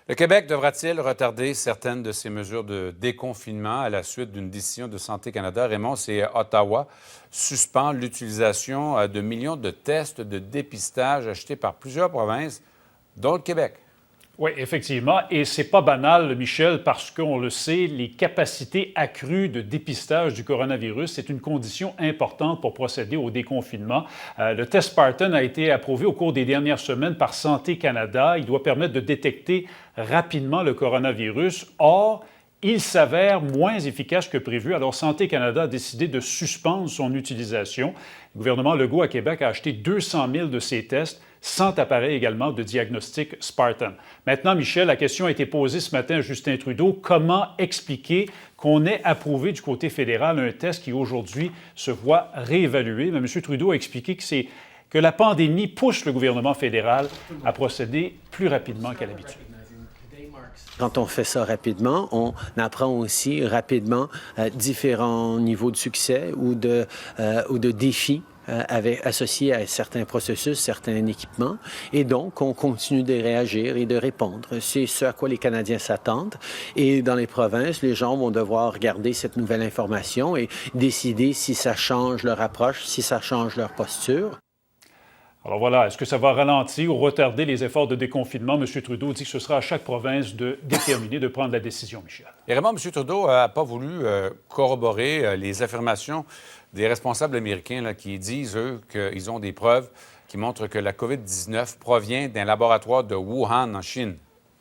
Le Québec devra-t-il retarder certaines de ses mesures de déconfinement à la suite d'une décision de Santé Canada? Raymond, c'est Ottawa suspend l'utilisation de millions de tests de dépistage achetés par plusieurs provinces, dont le Québec. Oui, effectivement. Et c'est pas banal, Michel, parce qu'on le sait, les capacités accrues de dépistage du coronavirus, c'est une condition importante pour procéder au déconfinement. Le test Spartan a été approuvé au cours des dernières semaines par Santé Canada. Il doit permettre de détecter rapidement le coronavirus. Or, il s'avère moins efficace que prévu. Alors, Santé Canada a décidé de suspendre son utilisation. Le gouvernement Legault à Québec a acheté 200 000 de ces tests, 100 appareils également de diagnostic Spartan. Maintenant, Michel, la question a été posée ce matin à Justin Trudeau. Comment expliquer qu'on ait approuvé du côté fédéral un test qui aujourd'hui se voit réévalué? Mais M. Trudeau a expliqué que la pandémie pousse le gouvernement fédéral à procéder plus rapidement qu'à l'habitude. Quand on fait ça rapidement, on apprend aussi rapidement différents niveaux de succès ou de défis associés à certains processus, certains équipements. Et donc, on continue de réagir et de répondre. C'est ce à quoi les Canadiens s'attendent. Et dans les provinces, les gens vont devoir regarder cette nouvelle information et décider si ça change leur approche, si ça change leur posture. Alors voilà, est-ce que ça va ralentir ou retarder les efforts de déconfinement? M. Trudeau dit que ce sera à chaque province de déterminer, de prendre la décision, Michel. Et Raymond, M. Trudeau n'a pas voulu corroborer les affirmations des responsables américains là, qui disent, eux, qu'ils ont des preuves qui montrent que la COVID-19 provient d'un laboratoire de Wuhan, en Chine.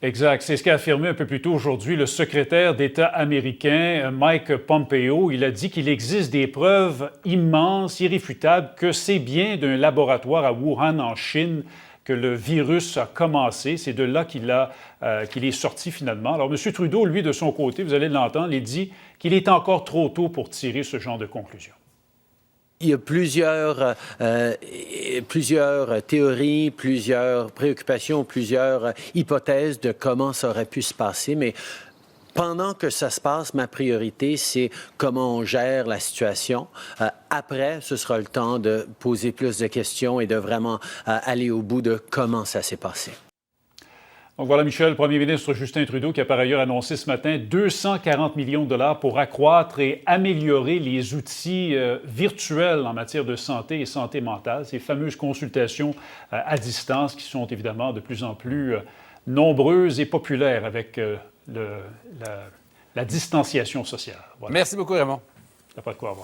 Exact. C'est ce qu'a affirmé un peu plus tôt aujourd'hui le secrétaire d'État américain, Mike Pompeo. Il a dit qu'il existe des preuves immenses, irréfutables, que c'est bien d'un laboratoire à Wuhan, en Chine, que le virus a commencé. C'est de là qu'il est sorti finalement. Alors, M. Trudeau, lui, de son côté, vous allez l'entendre, il dit qu'il est encore trop tôt pour tirer ce genre de conclusion. Il y a plusieurs théories, plusieurs préoccupations, plusieurs hypothèses de comment ça aurait pu se passer, mais pendant que ça se passe, ma priorité, c'est comment on gère la situation. Après, ce sera le temps de poser plus de questions et de vraiment aller au bout de comment ça s'est passé. Donc voilà, Michel, le premier ministre Justin Trudeau qui a par ailleurs annoncé ce matin 240 millions de dollars pour accroître et améliorer les outils virtuels en matière de santé et santé mentale, ces fameuses consultations à distance qui sont évidemment de plus en plus nombreuses et populaires avec la distanciation sociale. Voilà. Merci beaucoup, Raymond. Il n'y a pas de quoi avoir.